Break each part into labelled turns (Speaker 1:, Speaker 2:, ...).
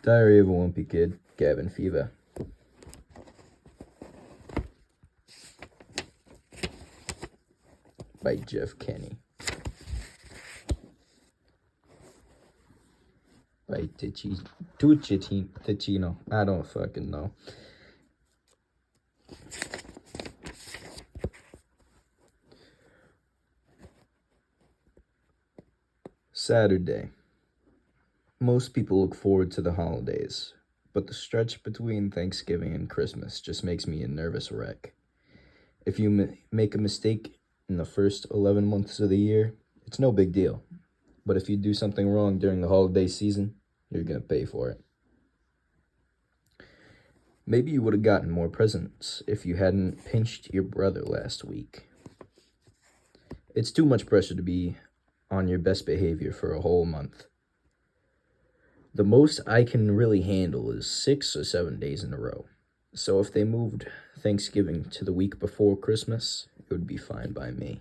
Speaker 1: Diary of a Wimpy Kid, Cabin Fever. By Jeff Kenny. By Ticino. I don't fucking know. Saturday. Most people look forward to the holidays, but the stretch between Thanksgiving and Christmas just makes me a nervous wreck. If you make a mistake in the first 11 months of the year, it's no big deal. But if you do something wrong during the holiday season, you're going to pay for it. Maybe you would have gotten more presents if you hadn't pinched your brother last week. It's too much pressure to be on your best behavior for a whole month. The most I can really handle is 6 or 7 days in a row. So if they moved Thanksgiving to the week before Christmas, it would be fine by me.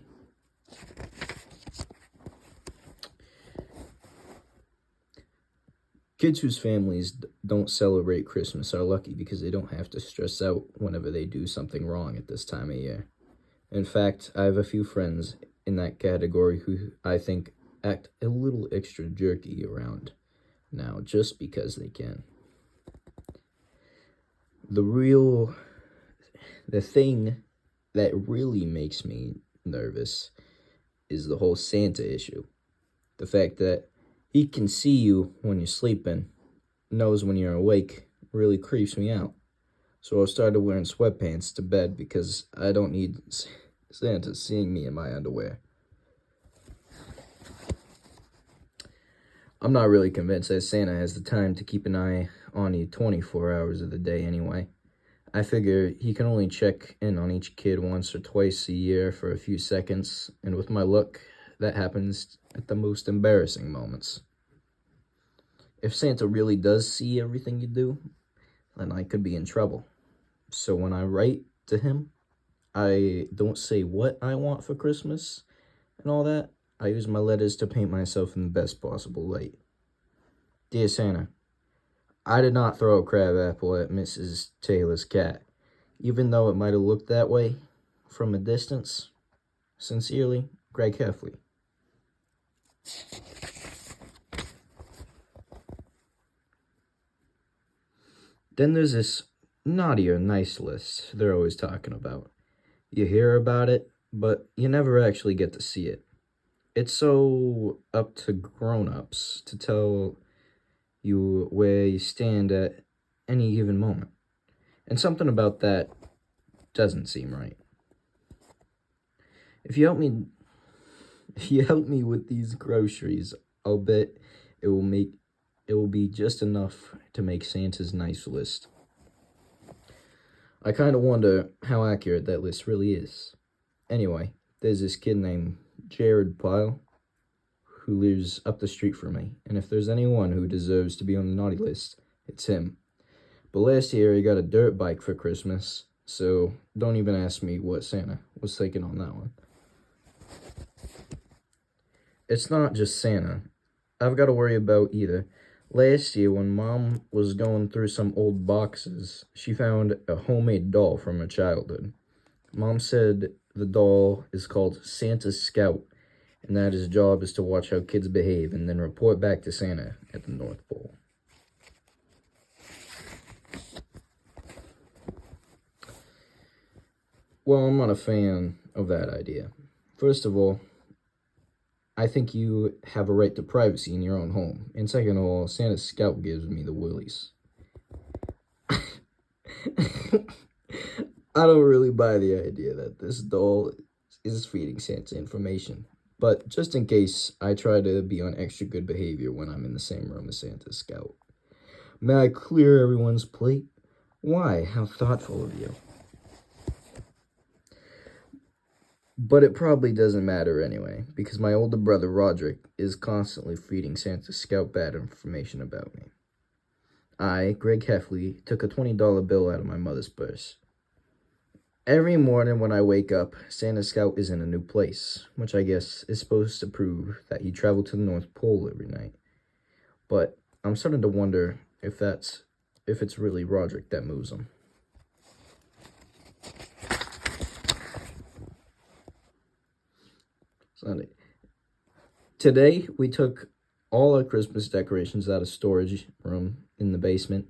Speaker 1: Kids whose families don't celebrate Christmas are lucky because they don't have to stress out whenever they do something wrong at this time of year. In fact, I have a few friends in that category who I think act a little extra jerky around now just because they can. The thing that really makes me nervous is the whole Santa issue. The fact that he can see you when you're sleeping, knows when you're awake, really creeps me out. So I started wearing sweatpants to bed because I don't need Santa seeing me in my underwear. I'm not really convinced that Santa has the time to keep an eye on you 24 hours of the day anyway. I figure he can only check in on each kid once or twice a year for a few seconds, and with my luck, that happens at the most embarrassing moments. If Santa really does see everything you do, then I could be in trouble. So when I write to him, I don't say what I want for Christmas and all that. I use my letters to paint myself in the best possible light. Dear Santa, I did not throw a crab apple at Mrs. Taylor's cat, even though it might have looked that way from a distance. Sincerely, Greg Heffley. Then there's this naughty or nice list they're always talking about. You hear about it, but you never actually get to see it. It's so up to grown-ups to tell you where you stand at any given moment. And something about that doesn't seem right. If you help me with these groceries, I'll bet it will be just enough to make Santa's nice list. I kind of wonder how accurate that list really is. Anyway, there's this kid named Jared Pyle who lives up the street from me, and if there's anyone who deserves to be on the naughty list, it's him. But last year he got a dirt bike for Christmas, so don't even ask me what Santa was thinking on that one. It's not just Santa I've got to worry about either. Last year, when Mom was going through some old boxes, she found a homemade doll from her childhood. Mom said the doll is called Santa's Scout, and that his job is to watch how kids behave and then report back to Santa at the North Pole. Well, I'm not a fan of that idea. First of all, I think you have a right to privacy in your own home. And second of all, Santa's Scout gives me the willies. I don't really buy the idea that this doll is feeding Santa information. But just in case, I try to be on extra good behavior when I'm in the same room as Santa's Scout. May I clear everyone's plate? Why? How thoughtful of you. But it probably doesn't matter anyway, because my older brother Roderick is constantly feeding Santa's Scout bad information about me. I, Greg Heffley, took a $20 bill out of my mother's purse. Every morning when I wake up, Santa's Scout is in a new place, which I guess is supposed to prove that he traveled to the North Pole every night. But I'm starting to wonder if it's really Roderick that moves them. Sunday. Today we took all our Christmas decorations out of storage room in the basement.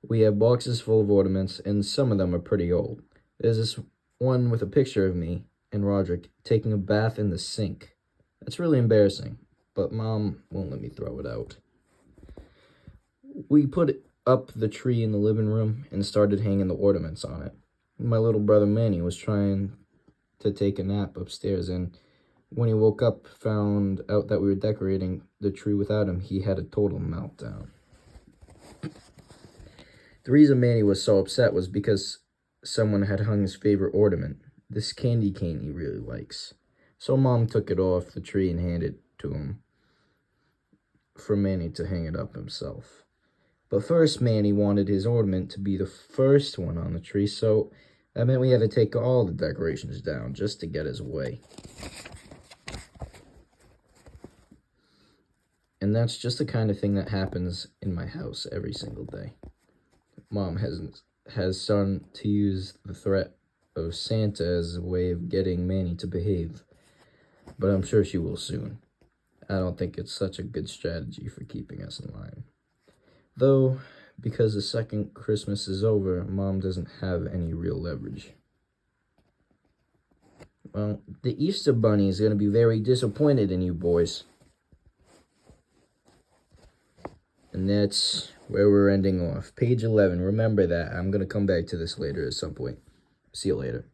Speaker 1: We have boxes full of ornaments, and some of them are pretty old. There's this one with a picture of me and Roderick taking a bath in the sink. That's really embarrassing, but Mom won't let me throw it out. We put up the tree in the living room and started hanging the ornaments on it. My little brother Manny was trying to take a nap upstairs, and when he woke up, found out that we were decorating the tree without him, he had a total meltdown. The reason Manny was so upset was because someone had hung his favorite ornament, this candy cane he really likes. So Mom took it off the tree and handed it to him for Manny to hang it up himself. But first, Manny wanted his ornament to be the first one on the tree, so that meant we had to take all the decorations down just to get his way. And that's just the kind of thing that happens in my house every single day. Mom has started to use the threat of Santa as a way of getting Manny to behave, but I'm sure she will soon. I don't think it's such a good strategy for keeping us in line. Though, because the second Christmas is over, Mom doesn't have any real leverage. Well, the Easter Bunny is going to be very disappointed in you boys. And that's where we're ending off. Page 11. Remember that. I'm going to come back to this later at some point. See you later.